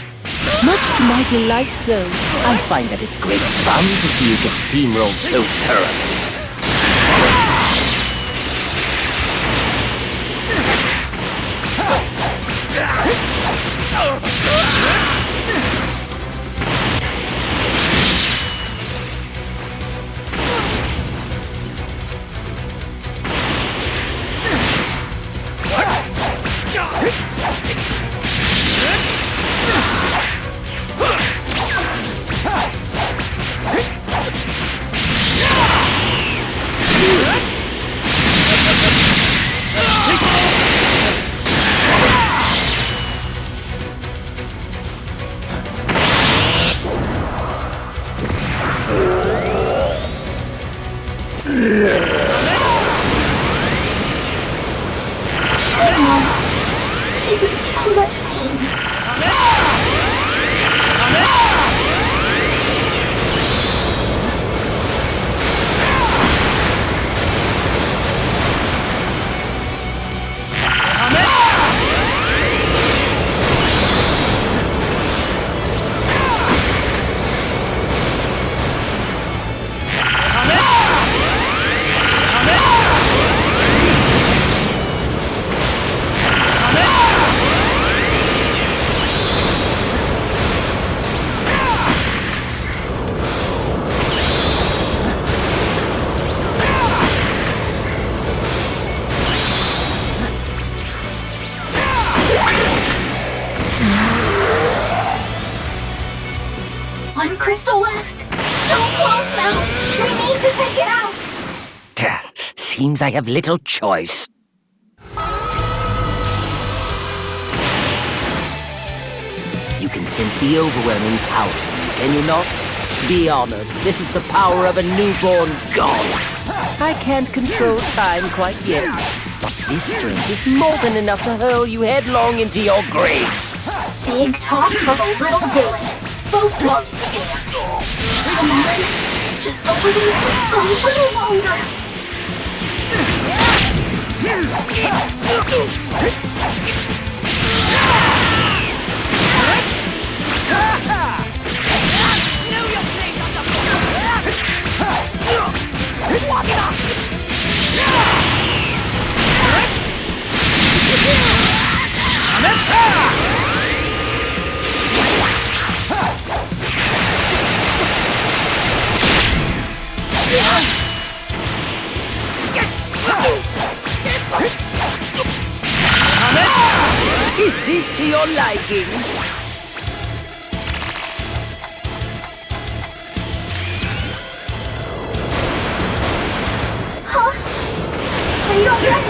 Much to my delight, though, I find that it's great fun to see you get steamrolled so thoroughly. so much pain. One crystal left. So close now. We need to take it out. Seems I have little choice. You can sense the overwhelming power, can you not? Be honored. This is the power of a newborn god. I can't control time quite yet, but this strength is more than enough to hurl you headlong into your graves. Big talk from a little villain. Boast while you can. Come on. Just a little longer. Is this to your liking? Huh? I don't get it.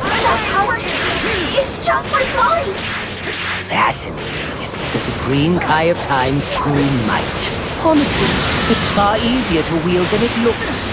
That power is just like mine. Fascinating. The supreme Kai of Time's true might. Honestly, it's far easier to wield than it looks.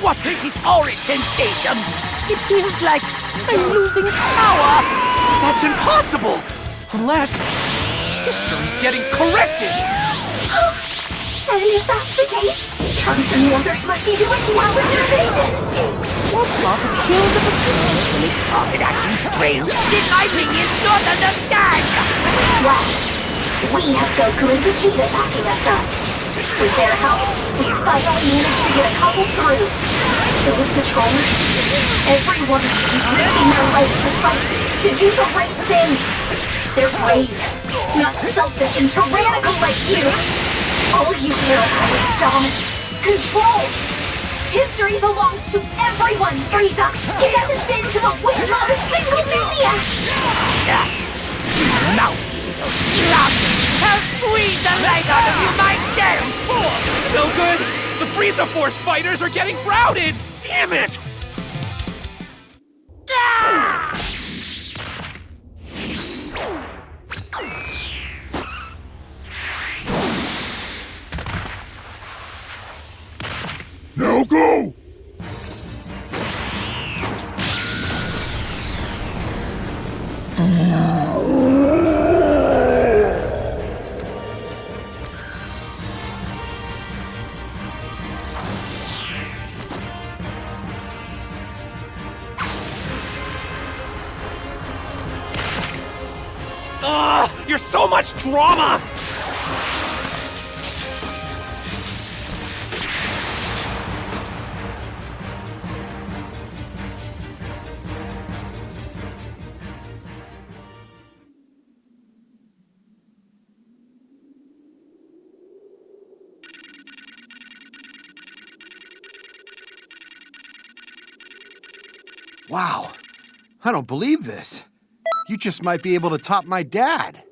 What is this horrid sensation? It feels like I'm losing power. That's impossible! Unless history's getting corrected! And if that's the case, Trunks and the others must be doing well with their vision. What part of Kill the Patrols when they started acting strange did my minions not understand? Well, we have Goku and Vegeta backing us up. With their help, we finally managed to get a couple through. Those patrollers, every one of them is risking their life to fight, to do the right thing. They're brave, not selfish and tyrannical like you. All you know is dominance, control. history belongs to everyone, Frieza! It doesn't bend to the whim of a single maniac! Mouth, you little slug! How sweet the light out of you, my damn fool! No good! The Frieza Force fighters are getting routed! Damn it! Now go! Ugh! You're so much drama! Wow. I don't believe this. You just might be able to top my dad.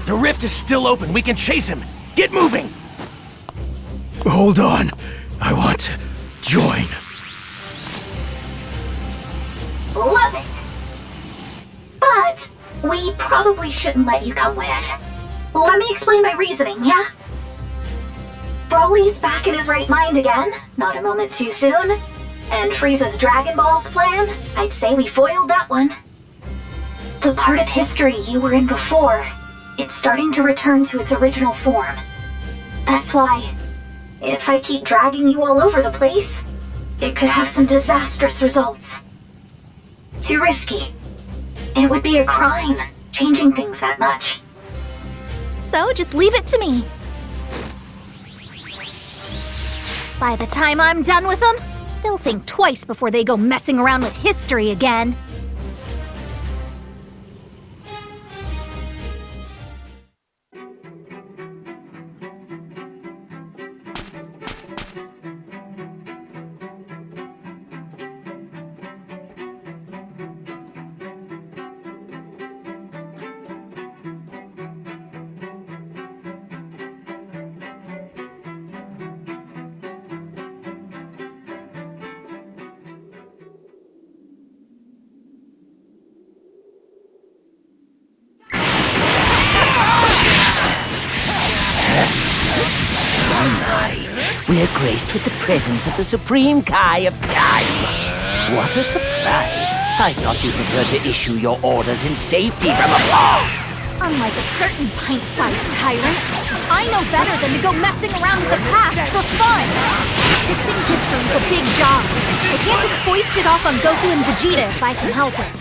The rift is still open. We can chase him. Get moving! Hold on. I want to join. Love it! But we probably shouldn't let you come with. Let me explain my reasoning, yeah? Broly's back in his right mind again, not a moment too soon. And Frieza's Dragon Ball's plan, I'd say we foiled that one. The part of history you were in before, it's starting to return to its original form. That's why, if I keep dragging you all over the place, it could have some disastrous results. Too risky. It would be a crime, changing things that much. So just leave it to me. By the time I'm done with them, they'll think twice before they go messing around with history again. We are graced with the presence of the Supreme Kai of Time. What a surprise. I thought you preferred to issue your orders in safety from above. Unlike a certain pint-sized tyrant, I know better than to go messing around with the past for fun. Fixing history's a big job. I can't just foist it off on Goku and Vegeta if I can help it.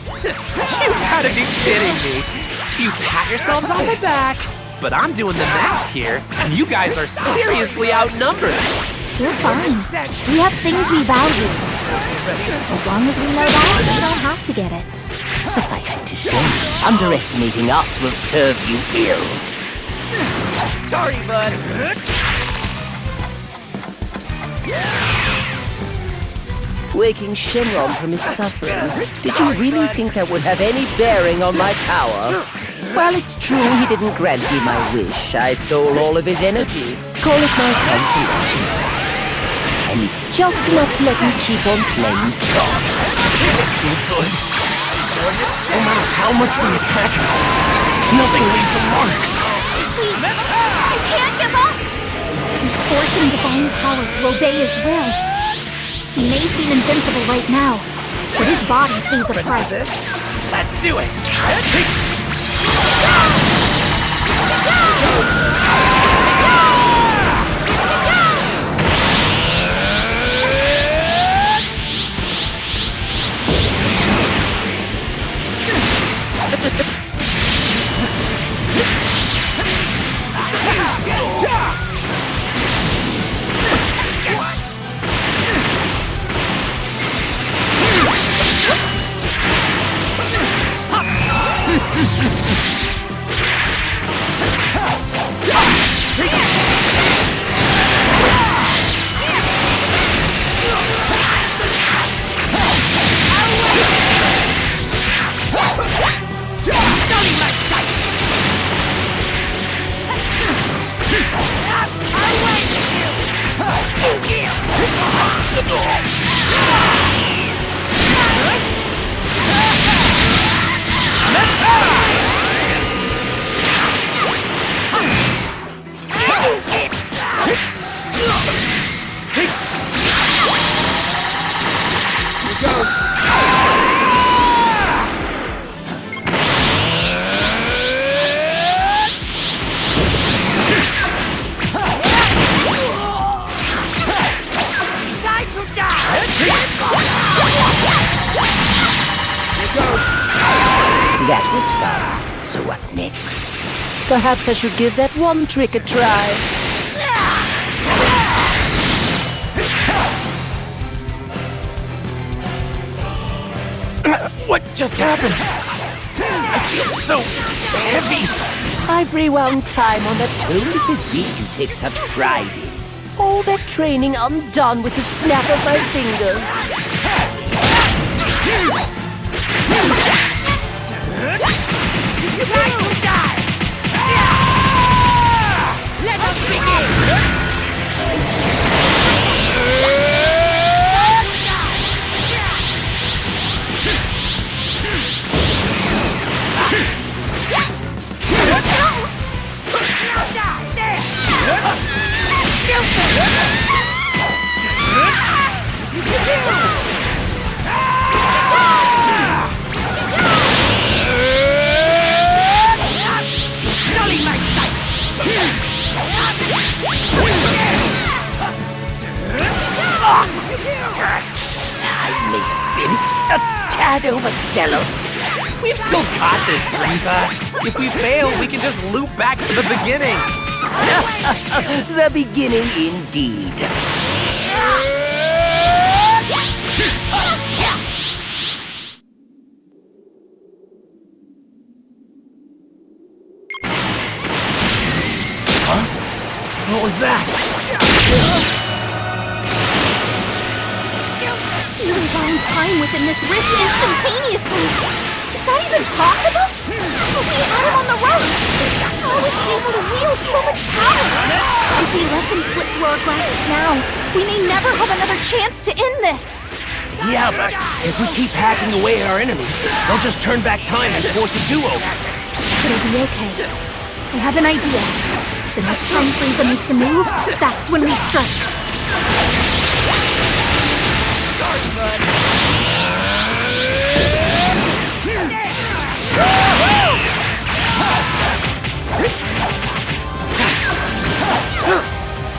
You've gotta be kidding me. You pat yourselves on the back. But I'm doing the math here, and you guys are seriously outnumbered. We're fine. We have things we value. As long as we know that, we don't have to get it. Suffice it to say, underestimating us will serve you ill. Sorry, bud. Waking Shenron from his suffering. Did you really think that would have any bearing on my power? Well, it's true he didn't grant me my wish. I stole all of his energy. Call it my consolation prize. And it's just enough to let me keep on playing God. It's no good. No matter how much we attack him, nothing leaves a mark. Please, I can't give up! He's forcing divine power to obey his will. He may seem invincible right now, but his body pays a price. Let's do it! was fun. So what next? Perhaps I should give that one trick a try. What just happened? I feel so heavy. I've rewound time on that toned physique you take such pride in. All that training undone with the snap of my fingers. Time to die! Let us begin! Sully my sight! I may have been a tad overzealous. We've still got this, Frieza. If we fail, we can just loop back to the beginning. The beginning indeed. Huh? What was that? You rewound time within this rift instantaneously. Is that even possible? We had him on the ropes. How was he able to wield so much power? If we let them slip through our grasp now, we may never have another chance to end this. Yeah, but if we keep hacking away at our enemies, they'll just turn back time and force a do-over. It'll be okay. I have an idea. The next time Frieza makes a move, that's when we strike. Sorry, bud.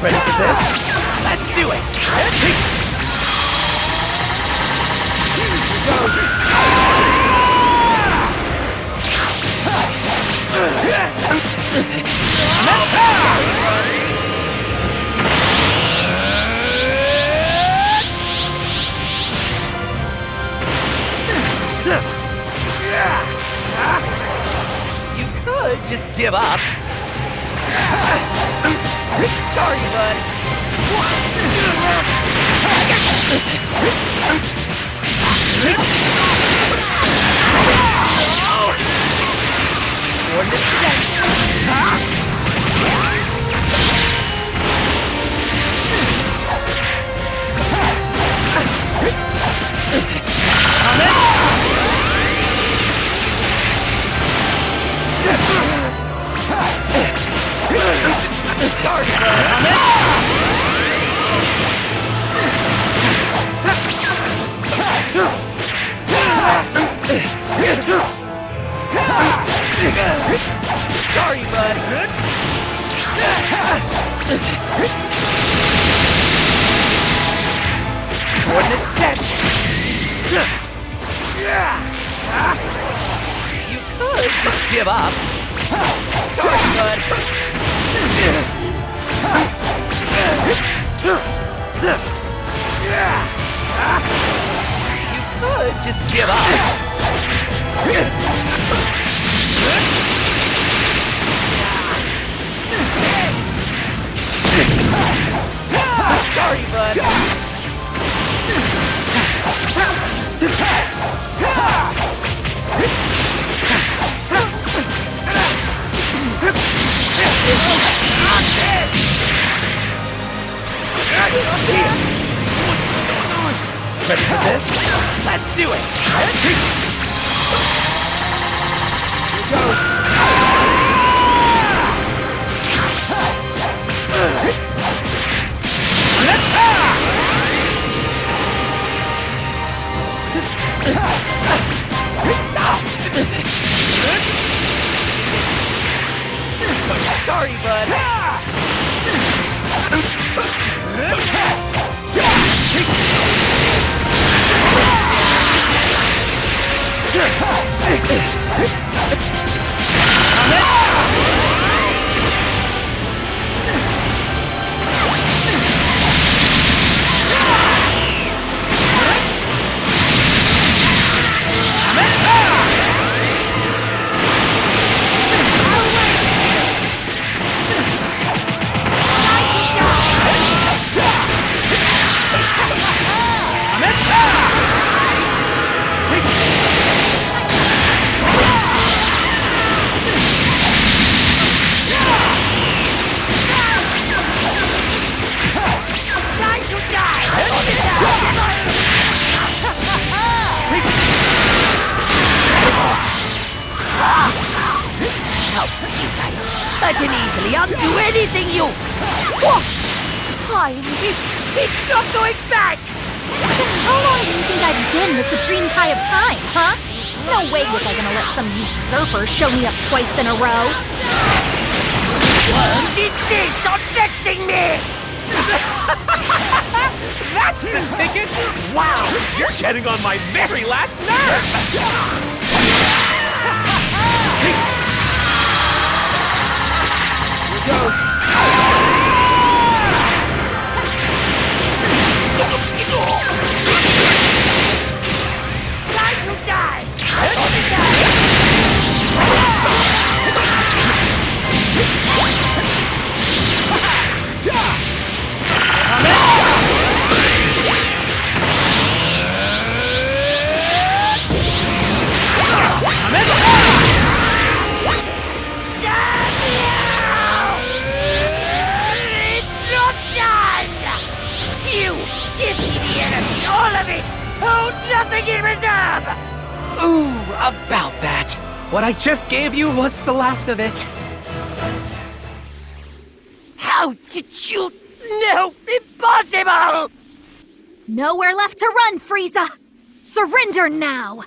Ready for this? Let's do it! Here goes! You could just give up. Sorry, bud. Coordinate set. Sorry, Sorry, bud. Coordinate set. You could just give up. Sorry, bud. You could just give up. Sorry, bud. Ready for this? Let's do it! Here goes! Stop! Sorry, bud. can easily undo anything you... Time, it's not going back! Just how long do you think I've been the Supreme Kai of Time, huh? No way was I gonna let some usurper show me up twice in a row. Worms insist on vexing me! That's the ticket! Wow, you're getting on my very last nerve! Here goes. Time to die! It's not done! You, give me the energy, all of it! Hold nothing in reserve! Ooh, about that. What I just gave you was the last of it. How did you know? Impossible! Nowhere left to run, Frieza! Surrender now!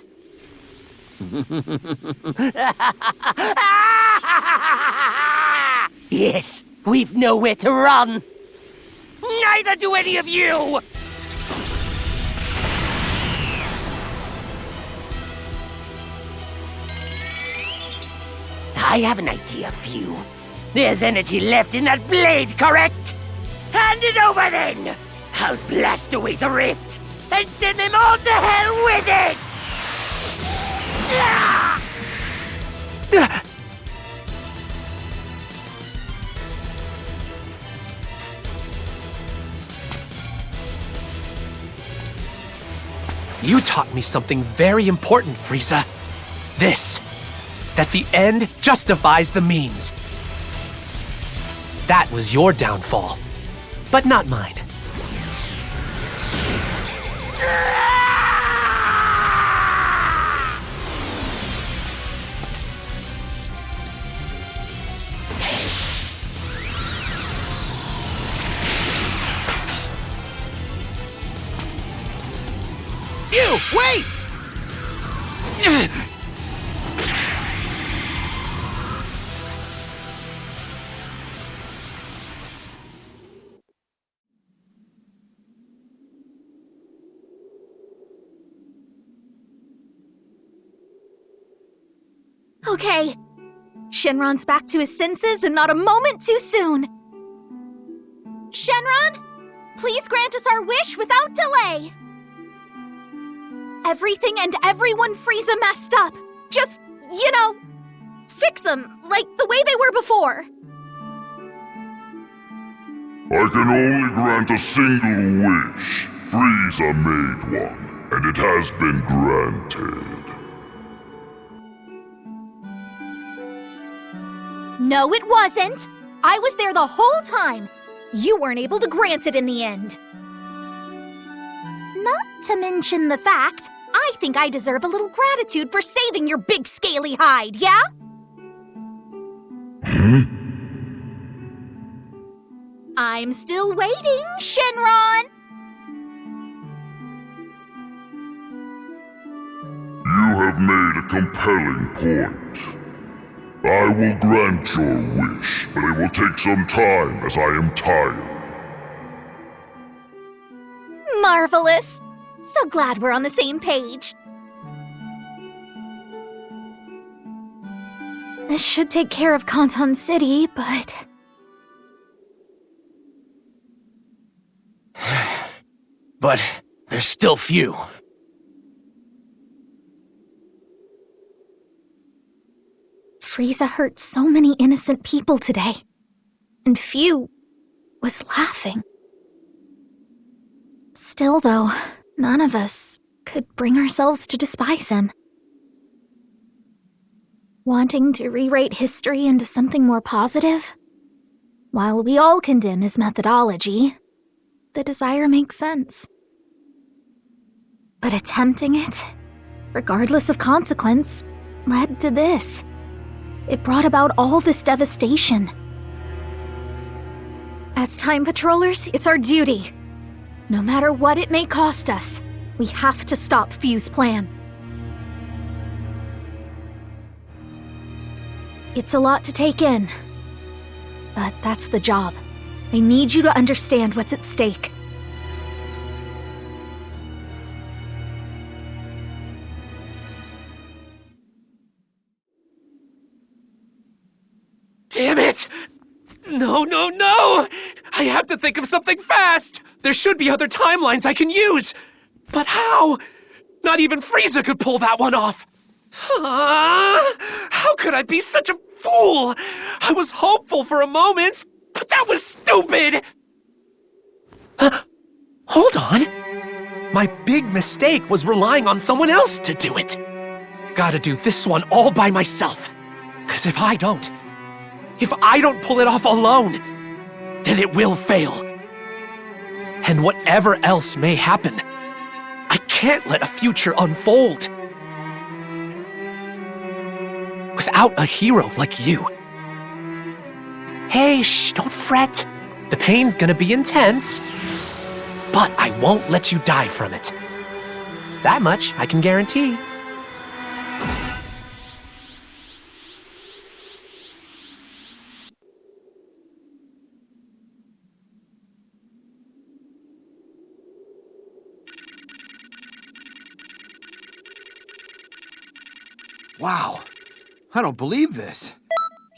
Yes, we've nowhere to run. Neither do any of you! I have an idea, Fu. There's energy left in that blade, correct? Hand it over then! I'll blast away the rift and send them all to hell with it! You taught me something very important, Frieza. This. That the end justifies the means. That was your downfall, but not mine. You, wait! Okay. Shenron's back to his senses and not a moment too soon. Shenron, please grant us our wish without delay. Everything and everyone Frieza messed up. Just, fix them like the way they were before. I can only grant a single wish. Frieza made one, and it has been granted. No, it wasn't. I was there the whole time. You weren't able to grant it in the end. Not to mention the fact, I think I deserve a little gratitude for saving your big scaly hide, yeah? I'm still waiting, Shenron! You have made a compelling point. I will grant your wish, but it will take some time as I am tired. Marvelous! So glad we're on the same page. This should take care of Conton City, but... But there's still Fu. Frieza hurt so many innocent people today. And Fu was laughing. Still, though, none of us could bring ourselves to despise him. Wanting to rewrite history into something more positive? While we all condemn his methodology, the desire makes sense. But attempting it, regardless of consequence, led to this. It brought about all this devastation. As time patrollers, it's our duty. No matter what it may cost us, we have to stop Fu's plan. It's a lot to take in, but that's the job. I need you to understand what's at stake. Damn it! No, no, no! I have to think of something fast! There should be other timelines I can use! But how? Not even Frieza could pull that one off! How could I be such a fool? I was hopeful for a moment, but that was stupid! Hold on. My big mistake was relying on someone else to do it. Gotta do this one all by myself. 'Cause if I don't pull it off alone, then it will fail. And whatever else may happen, I can't let a future unfold without a hero like you. Hey, shh, don't fret. The pain's gonna be intense, but I won't let you die from it. That much I can guarantee. Wow. I don't believe this.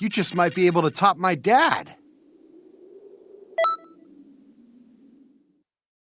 You just might be able to top my dad.